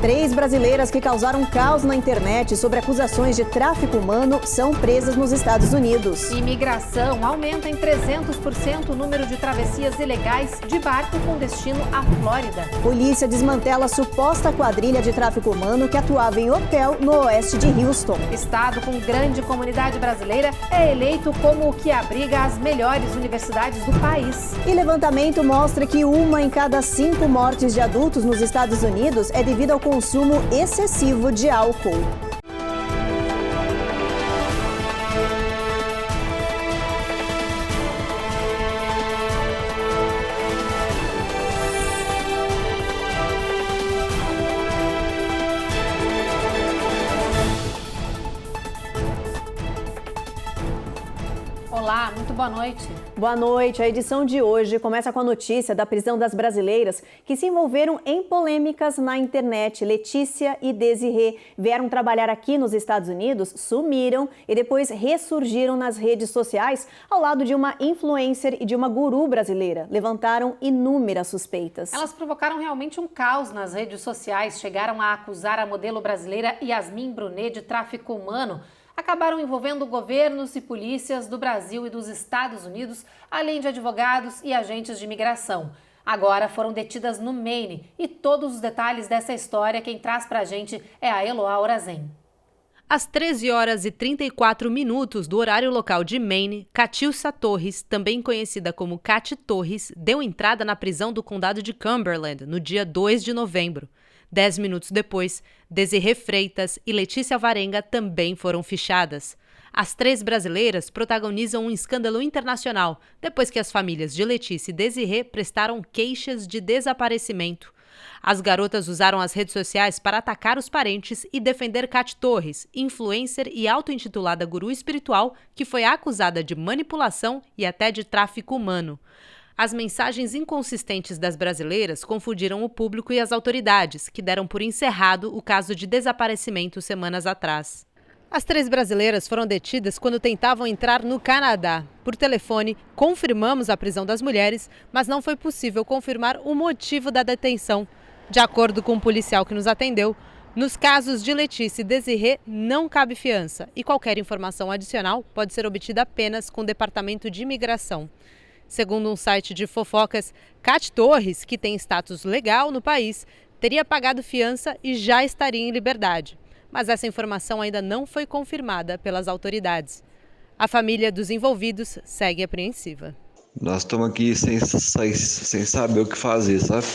3 brasileiras que causaram caos na internet sobre acusações de tráfico humano são presas nos Estados Unidos. Imigração aumenta em 300% o número de travessias ilegais de barco com destino à Flórida. Polícia desmantela a suposta quadrilha de tráfico humano que atuava em hotel no oeste de Houston. Estado com grande comunidade brasileira é eleito como o que abriga as melhores universidades do país. E levantamento mostra que 1 em cada 5 mortes de adultos nos Estados Unidos é devido ao consumo excessivo de álcool. Olá, muito boa noite. Boa noite. A edição de hoje começa com a notícia da prisão das brasileiras que se envolveram em polêmicas na internet. Letícia e Desirê vieram trabalhar aqui nos Estados Unidos, sumiram e depois ressurgiram nas redes sociais ao lado de uma influencer e de uma guru brasileira. Levantaram inúmeras suspeitas. Elas provocaram realmente um caos nas redes sociais, chegaram a acusar a modelo brasileira Yasmin Brunet de tráfico humano. Acabaram envolvendo governos e polícias do Brasil e dos Estados Unidos, além de advogados e agentes de imigração. Agora foram detidas no Maine e todos os detalhes dessa história quem traz pra gente é a Eloá Orazen. Às 13h34 do horário local de Maine, Catiúcia Torres, também conhecida como Cati Torres, deu entrada na prisão do condado de Cumberland no dia 2 de novembro. 10 minutos depois, Desirê Freitas e Letícia Alvarenga também foram fichadas. As 3 brasileiras protagonizam um escândalo internacional depois que as famílias de Letícia e Desirê prestaram queixas de desaparecimento. As garotas usaram as redes sociais para atacar os parentes e defender Cati Torres, influencer e auto-intitulada guru espiritual que foi acusada de manipulação e até de tráfico humano. As mensagens inconsistentes das brasileiras confundiram o público e as autoridades, que deram por encerrado o caso de desaparecimento semanas atrás. As 3 brasileiras foram detidas quando tentavam entrar no Canadá. Por telefone, confirmamos a prisão das mulheres, mas não foi possível confirmar o motivo da detenção. De acordo com o policial que nos atendeu, nos casos de Letícia e Desirê não cabe fiança e qualquer informação adicional pode ser obtida apenas com o Departamento de Imigração. Segundo um site de fofocas, Cati Torres, que tem status legal no país, teria pagado fiança e já estaria em liberdade. Mas essa informação ainda não foi confirmada pelas autoridades. A família dos envolvidos segue apreensiva. Nós estamos aqui sem saber o que fazer, sabe?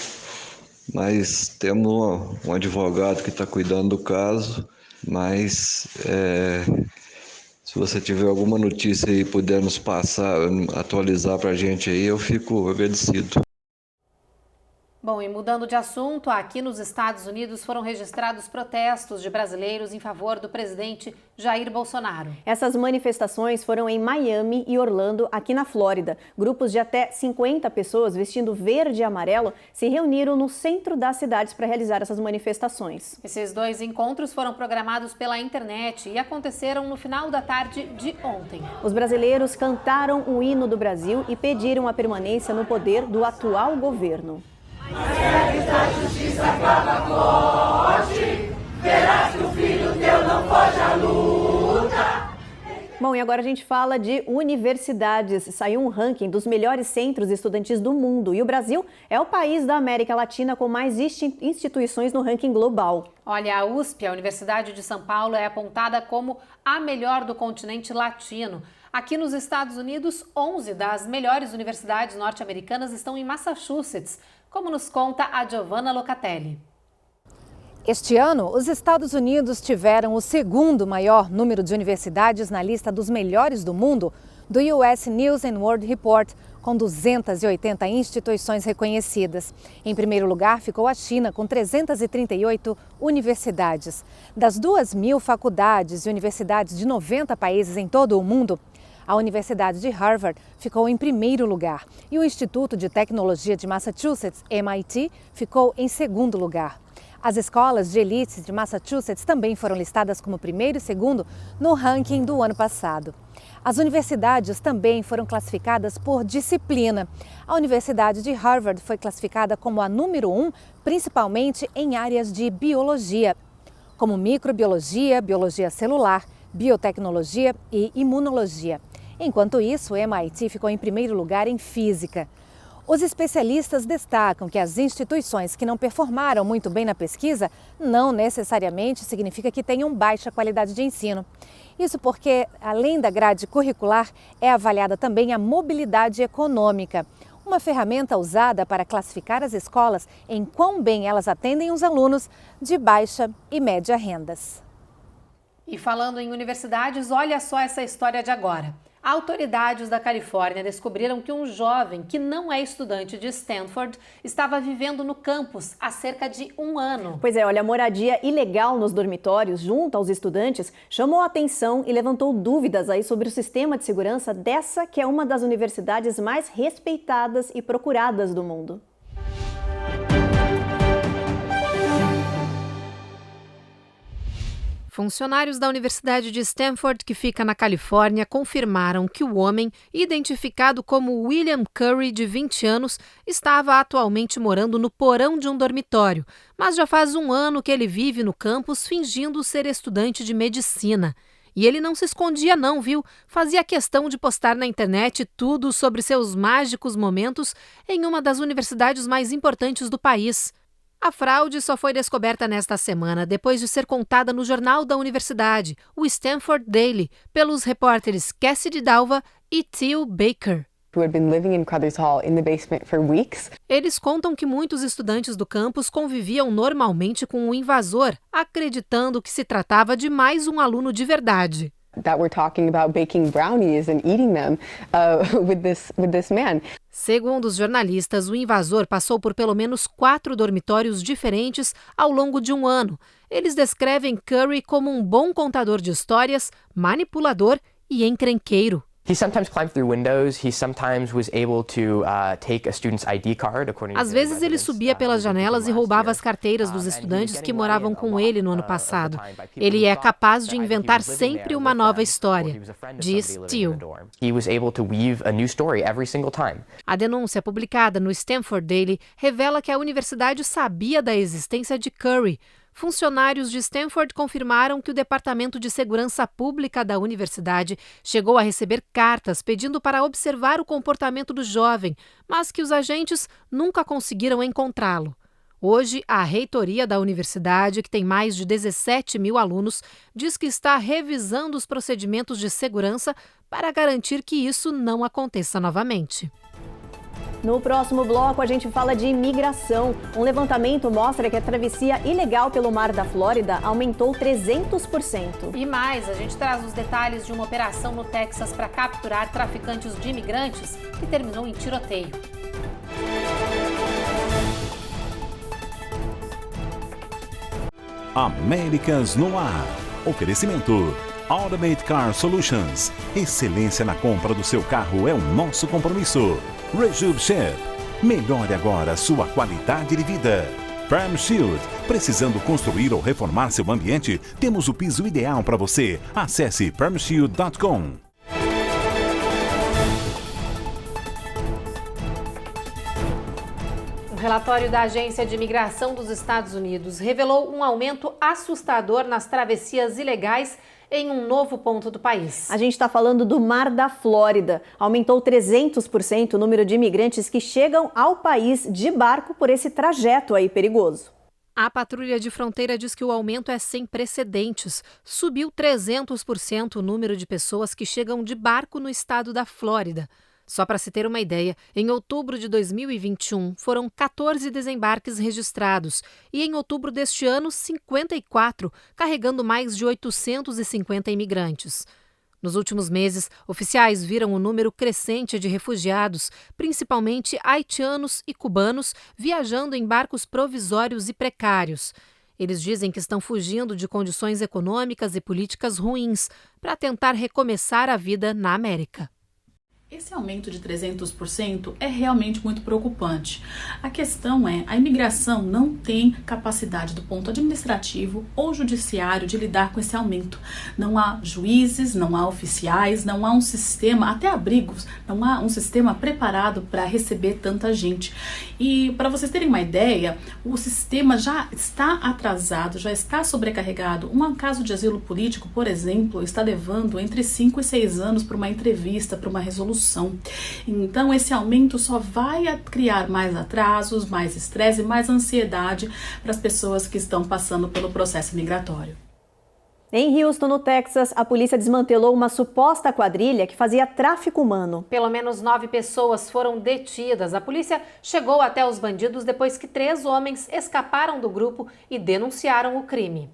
Mas temos um advogado que está cuidando do caso, mas se você tiver alguma notícia e puder nos passar, atualizar para a gente aí, eu fico agradecido. Bom, e mudando de assunto, aqui nos Estados Unidos foram registrados protestos de brasileiros em favor do presidente Jair Bolsonaro. Essas manifestações foram em Miami e Orlando, aqui na Flórida. Grupos de até 50 pessoas vestindo verde e amarelo se reuniram no centro das cidades para realizar essas manifestações. Esses 2 encontros foram programados pela internet e aconteceram no final da tarde de ontem. Os brasileiros cantaram o hino do Brasil e pediram a permanência no poder do atual governo. Mas a justiça acaba com morte, verás que o filho teu não foge à luta. Bom, e agora a gente fala de universidades. Saiu um ranking dos melhores centros estudantis do mundo e o Brasil é o país da América Latina com mais instituições no ranking global. Olha, a USP, a Universidade de São Paulo, é apontada como a melhor do continente latino. Aqui nos Estados Unidos, 11 das melhores universidades norte-americanas estão em Massachusetts, como nos conta a Giovanna Locatelli. Este ano, os Estados Unidos tiveram o 2º maior número de universidades na lista dos melhores do mundo do US News and World Report, com 280 instituições reconhecidas. Em primeiro lugar ficou a China, com 338 universidades. Das 2.000 faculdades e universidades de 90 países em todo o mundo, a Universidade de Harvard ficou em primeiro lugar e o Instituto de Tecnologia de Massachusetts, MIT, ficou em segundo lugar. As escolas de elite de Massachusetts também foram listadas como primeiro e segundo no ranking do ano passado. As universidades também foram classificadas por disciplina. A Universidade de Harvard foi classificada como a número 1, principalmente em áreas de biologia, como microbiologia, biologia celular, biotecnologia e imunologia. Enquanto isso, o MIT ficou em primeiro lugar em física. Os especialistas destacam que as instituições que não performaram muito bem na pesquisa não necessariamente significa que tenham baixa qualidade de ensino. Isso porque, além da grade curricular, é avaliada também a mobilidade econômica, uma ferramenta usada para classificar as escolas em quão bem elas atendem os alunos de baixa e média rendas. E falando em universidades, olha só essa história de agora. Autoridades da Califórnia descobriram que um jovem que não é estudante de Stanford estava vivendo no campus há cerca de um ano. Pois é, olha, a moradia ilegal nos dormitórios junto aos estudantes chamou a atenção e levantou dúvidas aí sobre o sistema de segurança dessa que é uma das universidades mais respeitadas e procuradas do mundo. Funcionários da Universidade de Stanford, que fica na Califórnia, confirmaram que o homem, identificado como William Curry, de 20 anos, estava atualmente morando no porão de um dormitório, mas já faz um ano que ele vive no campus fingindo ser estudante de medicina. E ele não se escondia não, viu? Fazia questão de postar na internet tudo sobre seus mágicos momentos em uma das universidades mais importantes do país. A fraude só foi descoberta nesta semana, depois de ser contada no jornal da universidade, o Stanford Daily, pelos repórteres Cassidy Dalva e Theo Baker. Eles contam que muitos estudantes do campus conviviam normalmente com o invasor, acreditando que se tratava de mais um aluno de verdade. That we're talking about baking brownies and eating them with this man. Segundo os jornalistas, o invasor passou por pelo menos 4 dormitórios diferentes ao longo de um ano. Eles descrevem Curry como um bom contador de histórias, manipulador e encrenqueiro. He sometimes climbed through windows. He sometimes was able to take a student's ID card according to Às vezes ele subia pelas janelas e roubava as carteiras dos estudantes que moravam com ele no ano passado. Ele é capaz de inventar sempre uma nova história, diz Theo. He was able to weave a new story every single time. A denúncia publicada no Stanford Daily revela que a universidade sabia da existência de Curry. Funcionários de Stanford confirmaram que o Departamento de Segurança Pública da universidade chegou a receber cartas pedindo para observar o comportamento do jovem, mas que os agentes nunca conseguiram encontrá-lo. Hoje, a reitoria da universidade, que tem mais de 17 mil alunos, diz que está revisando os procedimentos de segurança para garantir que isso não aconteça novamente. No próximo bloco, a gente fala de imigração. Um levantamento mostra que a travessia ilegal pelo mar da Flórida aumentou 300%. E mais, a gente traz os detalhes de uma operação no Texas para capturar traficantes de imigrantes que terminou em tiroteio. Américas no Ar. Oferecimento Automate Car Solutions. Excelência na compra do seu carro é o nosso compromisso. Rejub Chef. Melhore agora sua qualidade de vida. Perm Shield. Precisando construir ou reformar seu ambiente? Temos o piso ideal para você. Acesse permshield.com. Um relatório da Agência de Imigração dos Estados Unidos revelou um aumento assustador nas travessias ilegais em um novo ponto do país. A gente está falando do Mar da Flórida. Aumentou 300% o número de imigrantes que chegam ao país de barco por esse trajeto aí perigoso. A patrulha de fronteira diz que o aumento é sem precedentes. Subiu 300% o número de pessoas que chegam de barco no estado da Flórida. Só para se ter uma ideia, em outubro de 2021 foram 14 desembarques registrados e em outubro deste ano 54, carregando mais de 850 imigrantes. Nos últimos meses, oficiais viram o número crescente de refugiados, principalmente haitianos e cubanos, viajando em barcos provisórios e precários. Eles dizem que estão fugindo de condições econômicas e políticas ruins para tentar recomeçar a vida na América. Esse aumento de 300% é realmente muito preocupante. A questão é, a imigração não tem capacidade do ponto administrativo ou judiciário de lidar com esse aumento. Não há juízes, não há oficiais, não há um sistema, até abrigos, não há um sistema preparado para receber tanta gente. E para vocês terem uma ideia, o sistema já está atrasado, já está sobrecarregado. Um caso de asilo político, por exemplo, está levando entre 5 e 6 anos para uma entrevista, para uma resolução. Então esse aumento só vai criar mais atrasos, mais estresse e mais ansiedade para as pessoas que estão passando pelo processo migratório. Em Houston, no Texas, a polícia desmantelou uma suposta quadrilha que fazia tráfico humano. Pelo menos 9 pessoas foram detidas. A polícia chegou até os bandidos depois que 3 homens escaparam do grupo e denunciaram o crime.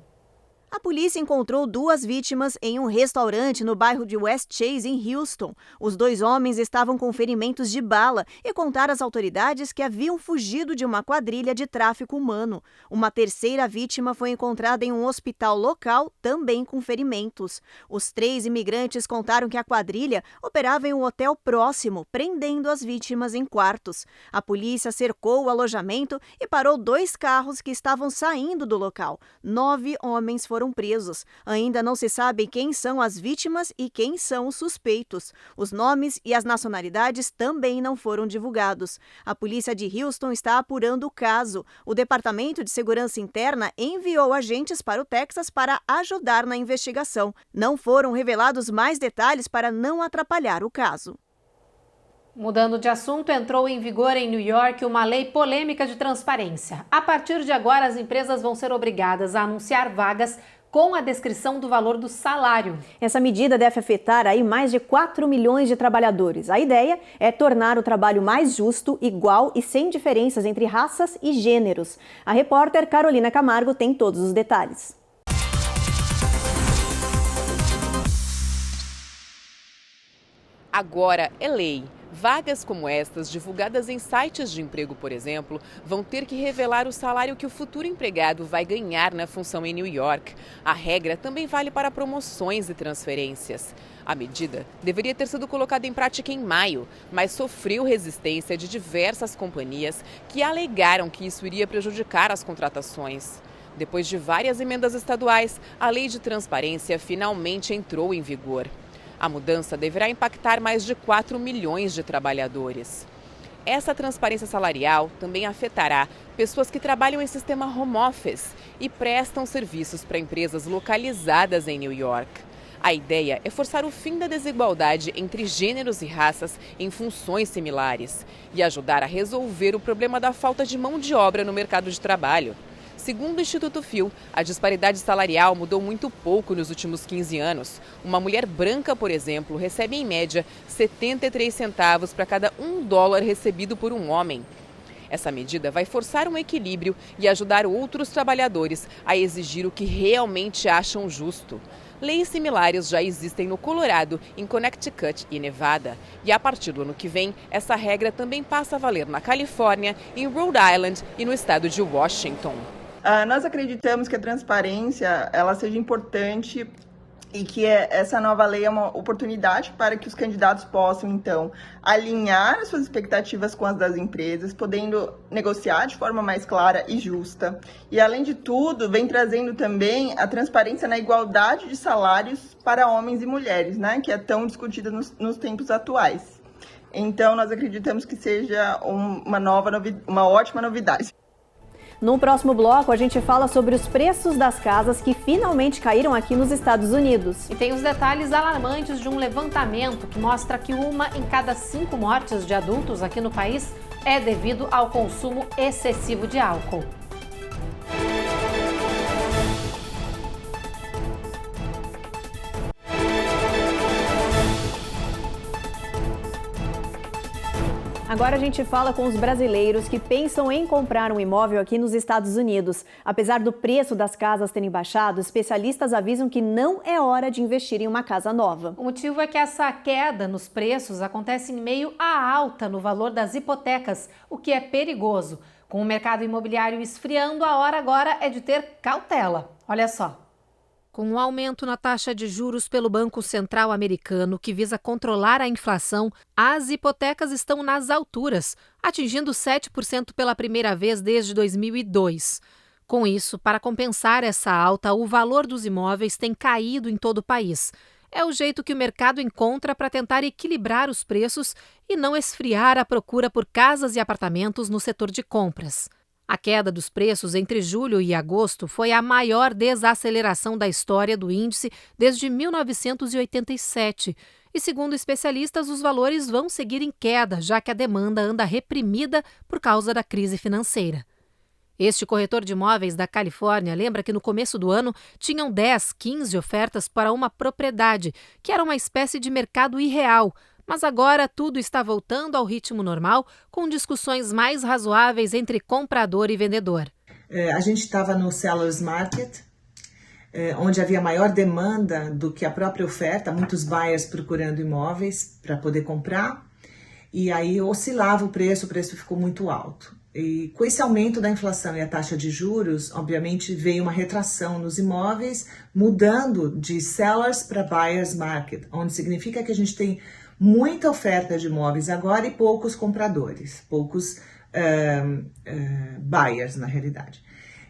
A polícia encontrou 2 vítimas em um restaurante no bairro de West Chase, em Houston. Os 2 homens estavam com ferimentos de bala e contaram às autoridades que haviam fugido de uma quadrilha de tráfico humano. Uma terceira vítima foi encontrada em um hospital local, também com ferimentos. Os 3 imigrantes contaram que a quadrilha operava em um hotel próximo, prendendo as vítimas em quartos. A polícia cercou o alojamento e parou 2 carros que estavam saindo do local. 9 homens foram presos. Ainda não se sabe quem são as vítimas e quem são os suspeitos. Os nomes e as nacionalidades também não foram divulgados. A polícia de Houston está apurando o caso. O Departamento de Segurança Interna enviou agentes para o Texas para ajudar na investigação. Não foram revelados mais detalhes para não atrapalhar o caso. Mudando de assunto, entrou em vigor em New York uma lei polêmica de transparência. A partir de agora, as empresas vão ser obrigadas a anunciar vagas com a descrição do valor do salário. Essa medida deve afetar aí mais de 4 milhões de trabalhadores. A ideia é tornar o trabalho mais justo, igual e sem diferenças entre raças e gêneros. A repórter Carolina Camargo tem todos os detalhes. Agora é lei. Vagas como estas, divulgadas em sites de emprego, por exemplo, vão ter que revelar o salário que o futuro empregado vai ganhar na função em New York. A regra também vale para promoções e transferências. A medida deveria ter sido colocada em prática em maio, mas sofreu resistência de diversas companhias que alegaram que isso iria prejudicar as contratações. Depois de várias emendas estaduais, a lei de transparência finalmente entrou em vigor. A mudança deverá impactar mais de 4 milhões de trabalhadores. Essa transparência salarial também afetará pessoas que trabalham em sistema home office e prestam serviços para empresas localizadas em New York. A ideia é forçar o fim da desigualdade entre gêneros e raças em funções similares e ajudar a resolver o problema da falta de mão de obra no mercado de trabalho. Segundo o Instituto Phil, a disparidade salarial mudou muito pouco nos últimos 15 anos. Uma mulher branca, por exemplo, recebe em média 73 centavos para cada $1 recebido por um homem. Essa medida vai forçar um equilíbrio e ajudar outros trabalhadores a exigir o que realmente acham justo. Leis similares já existem no Colorado, em Connecticut e Nevada. E a partir do ano que vem, essa regra também passa a valer na Califórnia, em Rhode Island e no estado de Washington. Nós acreditamos que a transparência ela seja importante e que essa nova lei é uma oportunidade para que os candidatos possam, então, alinhar as suas expectativas com as das empresas, podendo negociar de forma mais clara e justa. E, além de tudo, vem trazendo também a transparência na igualdade de salários para homens e mulheres, né, que é tão discutida nos tempos atuais. Então, nós acreditamos que seja uma ótima novidade. No próximo bloco, a gente fala sobre os preços das casas que finalmente caíram aqui nos Estados Unidos. E tem os detalhes alarmantes de um levantamento que mostra que 1 em cada 5 mortes de adultos aqui no país é devido ao consumo excessivo de álcool. Agora a gente fala com os brasileiros que pensam em comprar um imóvel aqui nos Estados Unidos. Apesar do preço das casas terem baixado, especialistas avisam que não é hora de investir em uma casa nova. O motivo é que essa queda nos preços acontece em meio à alta no valor das hipotecas, o que é perigoso. Com o mercado imobiliário esfriando, a hora agora é de ter cautela. Olha só. Com o aumento na taxa de juros pelo Banco Central americano, que visa controlar a inflação, as hipotecas estão nas alturas, atingindo 7% pela primeira vez desde 2002. Com isso, para compensar essa alta, o valor dos imóveis tem caído em todo o país. É o jeito que o mercado encontra para tentar equilibrar os preços e não esfriar a procura por casas e apartamentos no setor de compras. A queda dos preços entre julho e agosto foi a maior desaceleração da história do índice desde 1987. E, segundo especialistas, os valores vão seguir em queda, já que a demanda anda reprimida por causa da crise financeira. Este corretor de imóveis da Califórnia lembra que no começo do ano tinham 10, 15 ofertas para uma propriedade, que era uma espécie de mercado irreal. Mas agora tudo está voltando ao ritmo normal, com discussões mais razoáveis entre comprador e vendedor. A gente estava no seller's market, onde havia maior demanda do que a própria oferta, muitos buyers procurando imóveis para poder comprar, e aí oscilava o preço ficou muito alto. E com esse aumento da inflação e a taxa de juros, obviamente veio uma retração nos imóveis, mudando de sellers para buyers market, onde significa que a gente tem muita oferta de imóveis agora e poucos compradores, poucos buyers na realidade.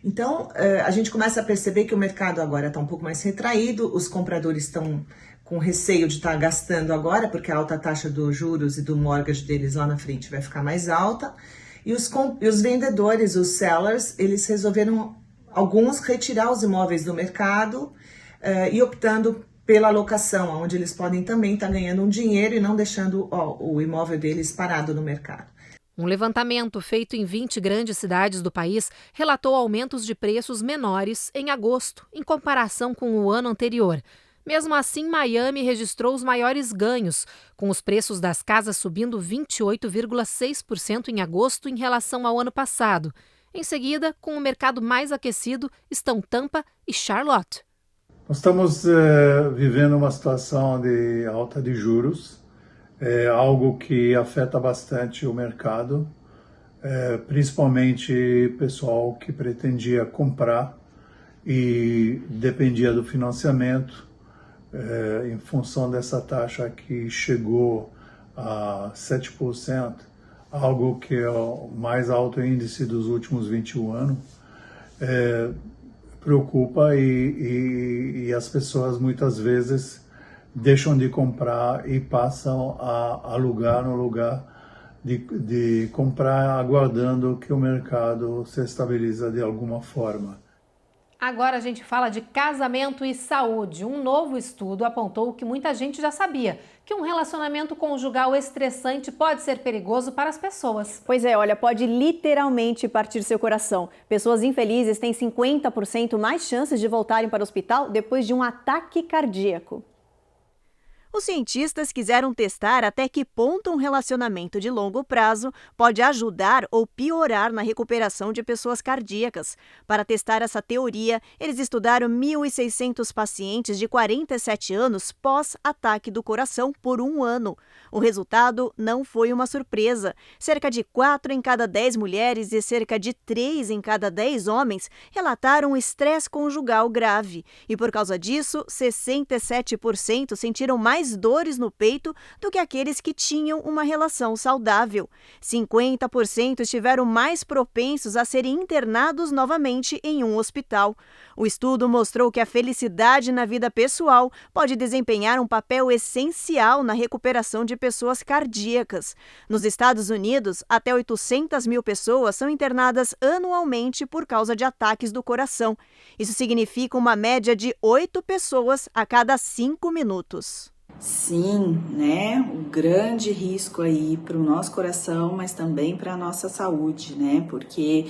Então, a gente começa a perceber que o mercado agora está um pouco mais retraído, os compradores estão com receio de estar gastando agora, porque a alta taxa dos juros e do mortgage deles lá na frente vai ficar mais alta. E os vendedores, os sellers, eles resolveram, alguns, retirar os imóveis do mercado e optando pela locação, onde eles podem também estar ganhando um dinheiro e não deixando o imóvel deles parado no mercado. Um levantamento feito em 20 grandes cidades do país relatou aumentos de preços menores em agosto, em comparação com o ano anterior. Mesmo assim, Miami registrou os maiores ganhos, com os preços das casas subindo 28,6% em agosto em relação ao ano passado. Em seguida, com o mercado mais aquecido, estão Tampa e Charlotte. Nós estamos vivendo uma situação de alta de juros, algo que afeta bastante o mercado, principalmente pessoal que pretendia comprar e dependia do financiamento. Em função dessa taxa que chegou a 7%, algo que é o mais alto índice dos últimos 21 anos, preocupa e as pessoas muitas vezes deixam de comprar e passam a alugar no lugar de comprar, aguardando que o mercado se estabilize de alguma forma. Agora a gente fala de casamento e saúde. Um novo estudo apontou o que muita gente já sabia, que um relacionamento conjugal estressante pode ser perigoso para as pessoas. Pois é, olha, pode literalmente partir seu coração. Pessoas infelizes têm 50% mais chances de voltarem para o hospital depois de um ataque cardíaco. Os cientistas quiseram testar até que ponto um relacionamento de longo prazo pode ajudar ou piorar na recuperação de pessoas cardíacas. Para testar essa teoria, eles estudaram 1.600 pacientes de 47 anos pós-ataque do coração por 1 ano. O resultado não foi uma surpresa. Cerca de 4 em cada 10 mulheres e cerca de 3 em cada 10 homens relataram estresse conjugal grave. E por causa disso, 67% sentiram mais dores no peito do que aqueles que tinham uma relação saudável. 50% estiveram mais propensos a serem internados novamente em um hospital. O estudo mostrou que a felicidade na vida pessoal pode desempenhar um papel essencial na recuperação de pessoas cardíacas. Nos Estados Unidos, até 800 mil pessoas são internadas anualmente por causa de ataques do coração. Isso significa uma média de 8 pessoas a cada 5 minutos. Sim, né? Um grande risco aí para o nosso coração, mas também para a nossa saúde, né? Porque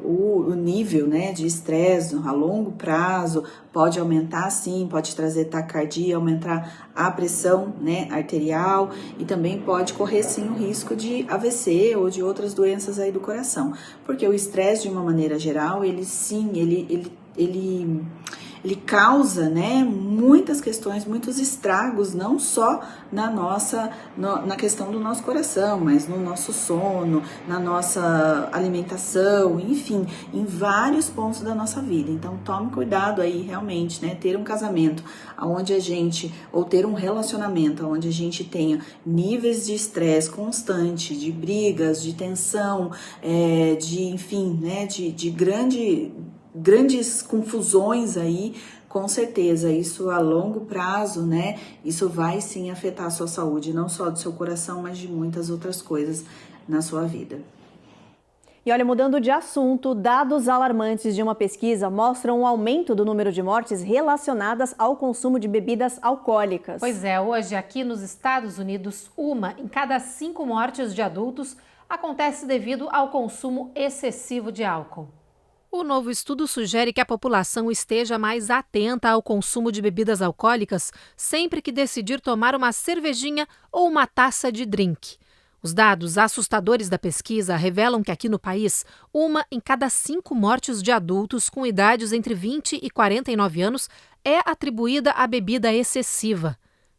o nível, né, de estresse a longo prazo pode aumentar, sim, pode trazer taquicardia, aumentar a pressão, né, arterial e também pode correr, sim, o risco de AVC ou de outras doenças aí do coração. Porque o estresse, de uma maneira geral, ele ele causa, né, muitas questões, muitos estragos, não só na questão do nosso coração, mas no nosso sono, na nossa alimentação, enfim, em vários pontos da nossa vida. Então tome cuidado aí realmente, né, ter um casamento onde ou ter um relacionamento onde a gente tenha níveis de estresse constante, de brigas, de tensão, enfim, né, de grandes confusões aí, com certeza, isso a longo prazo, né, isso vai sim afetar a sua saúde, não só do seu coração, mas de muitas outras coisas na sua vida. E olha, mudando de assunto, dados alarmantes de uma pesquisa mostram um aumento do número de mortes relacionadas ao consumo de bebidas alcoólicas. Pois é, hoje aqui nos Estados Unidos, 1 em cada 5 mortes de adultos acontece devido ao consumo excessivo de álcool. O novo estudo sugere que a população esteja mais atenta ao consumo de bebidas alcoólicas sempre que decidir tomar uma cervejinha ou uma taça de drink. Os dados assustadores da pesquisa revelam que aqui no país, 1 em cada 5 mortes de adultos com idades entre 20 e 49 anos é atribuída à bebida excessiva.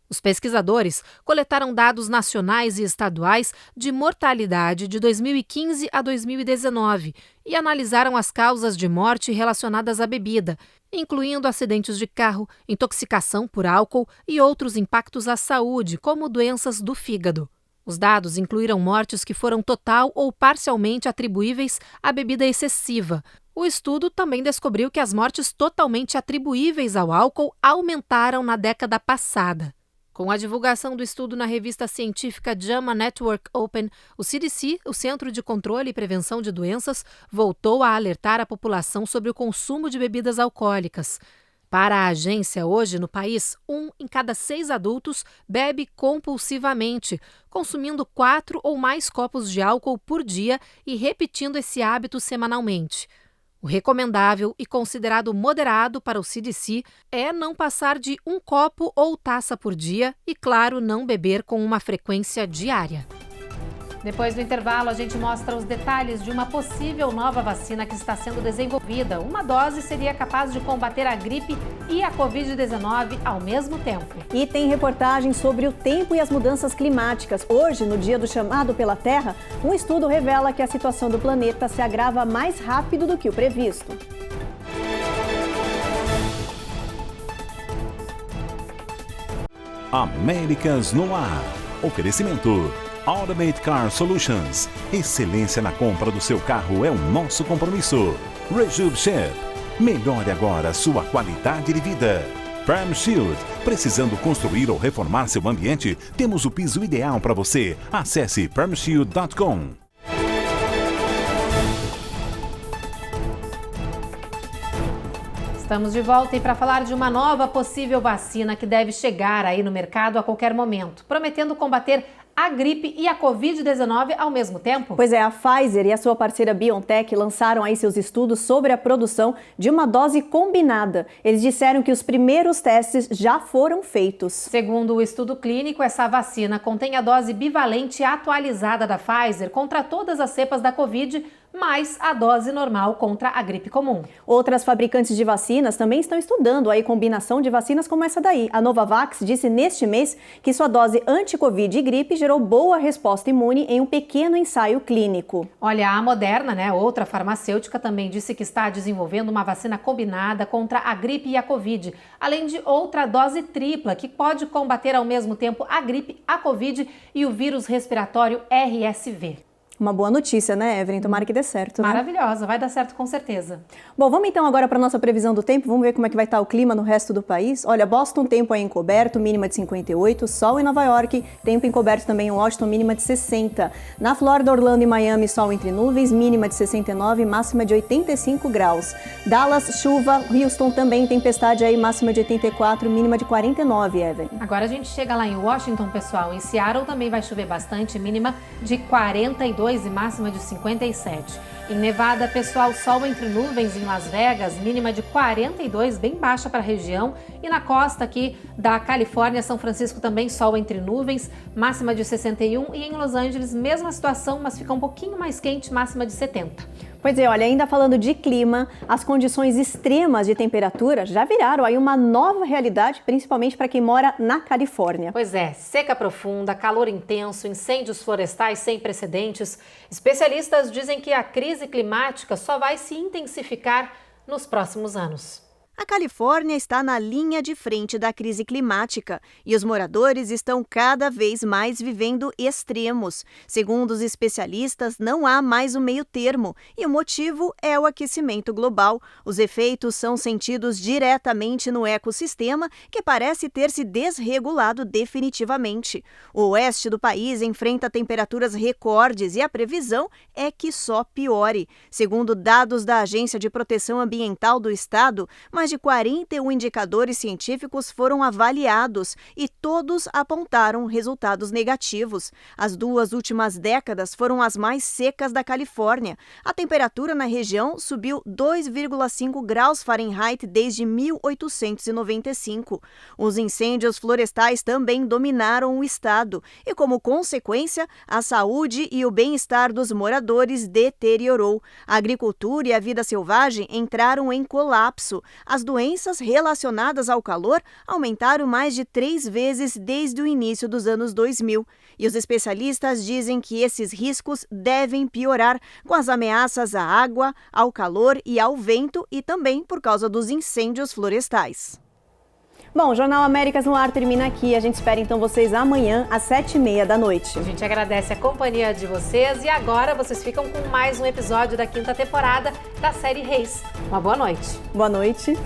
Os pesquisadores coletaram dados nacionais e estaduais de mortalidade de 2015 a 2019 e analisaram as causas de morte relacionadas à bebida, incluindo acidentes de carro, intoxicação por álcool e outros impactos à saúde, como doenças do fígado. Os dados incluíram mortes que foram total ou parcialmente atribuíveis à bebida excessiva. O estudo também descobriu que as mortes totalmente atribuíveis ao álcool aumentaram na década passada. Com a divulgação do estudo na revista científica JAMA Network Open, o CDC, o Centro de Controle e Prevenção de Doenças, voltou a alertar a população sobre o consumo de bebidas alcoólicas. Para a agência, hoje no país, 1 em cada 6 adultos bebe compulsivamente, consumindo 4 ou mais copos de álcool por dia e repetindo esse hábito semanalmente. O recomendável e considerado moderado para o CDC é não passar de 1 copo ou taça por dia e, claro, não beber com uma frequência diária. Depois do intervalo, a gente mostra os detalhes de uma possível nova vacina que está sendo desenvolvida. Uma dose seria capaz de combater a gripe e a Covid-19 ao mesmo tempo. E tem reportagem sobre o tempo e as mudanças climáticas. Hoje, no dia do chamado pela Terra, um estudo revela que a situação do planeta se agrava mais rápido do que o previsto. Américas no ar. Oferecimento Automate Car Solutions. Excelência na compra do seu carro é o nosso compromisso. Rejub Chef. Melhore agora sua qualidade de vida. Prime Shield. Precisando construir ou reformar seu ambiente? Temos o piso ideal para você. Acesse primeshield.com. Estamos de volta e para falar de uma nova possível vacina que deve chegar aí no mercado a qualquer momento, prometendo combater a gripe e a Covid-19 ao mesmo tempo? Pois é, a Pfizer e a sua parceira BioNTech lançaram aí seus estudos sobre a produção de uma dose combinada. Eles disseram que os primeiros testes já foram feitos. Segundo o estudo clínico, essa vacina contém a dose bivalente atualizada da Pfizer contra todas as cepas da Covid, mais a dose normal contra a gripe comum. Outras fabricantes de vacinas também estão estudando a combinação de vacinas como essa daí. A Novavax disse neste mês que sua dose anti-Covid e gripe gerou boa resposta imune em um pequeno ensaio clínico. Olha, a Moderna, outra farmacêutica, também disse que está desenvolvendo uma vacina combinada contra a gripe e a Covid, além de outra dose tripla que pode combater ao mesmo tempo a gripe, a Covid e o vírus respiratório RSV. Uma boa notícia, né, Evelyn? Tomara que dê certo, né? Maravilhosa, vai dar certo com certeza. Bom, vamos então agora para a nossa previsão do tempo. Vamos ver como é que vai estar o clima no resto do país. Olha, Boston, tempo aí encoberto, mínima de 58. Sol em Nova York, tempo encoberto também em Washington, mínima de 60. Na Flórida, Orlando e Miami, sol entre nuvens, mínima de 69, máxima de 85 graus. Dallas, chuva. Houston também, tempestade aí, máxima de 84, mínima de 49, Evelyn. Agora a gente chega lá em Washington, pessoal. Em Seattle também vai chover bastante, mínima de 42 e máxima de 57. Em Nevada, pessoal, sol entre nuvens em Las Vegas, mínima de 42, bem baixa para a região. E na costa aqui da Califórnia, São Francisco também sol entre nuvens, máxima de 61. E em Los Angeles, mesma situação, mas fica um pouquinho mais quente, máxima de 70. Pois é, olha, ainda falando de clima, as condições extremas de temperatura já viraram aí uma nova realidade, principalmente para quem mora na Califórnia. Pois é, seca profunda, calor intenso, incêndios florestais sem precedentes. Especialistas dizem que a crise climática só vai se intensificar nos próximos anos. A Califórnia está na linha de frente da crise climática e os moradores estão cada vez mais vivendo extremos. Segundo os especialistas, não há mais um meio termo e o motivo é o aquecimento global. Os efeitos são sentidos diretamente no ecossistema, que parece ter se desregulado definitivamente. O oeste do país enfrenta temperaturas recordes e a previsão é que só piore. Segundo dados da Agência de Proteção Ambiental do Estado, mais de 41 indicadores científicos foram avaliados e todos apontaram resultados negativos. As 2 últimas décadas foram as mais secas da Califórnia. A temperatura na região subiu 2,5 graus Fahrenheit desde 1895. Os incêndios florestais também dominaram o estado e, como consequência, a saúde e o bem-estar dos moradores deteriorou. A agricultura e a vida selvagem entraram em colapso. As doenças relacionadas ao calor aumentaram mais de 3 vezes desde o início dos anos 2000. E os especialistas dizem que esses riscos devem piorar com as ameaças à água, ao calor e ao vento e também por causa dos incêndios florestais. Bom, o Jornal Américas no Ar termina aqui. A gente espera então vocês amanhã às 7h30 da noite. A gente agradece a companhia de vocês e agora vocês ficam com mais um episódio da 5ª temporada da série Reis. Uma boa noite. Boa noite.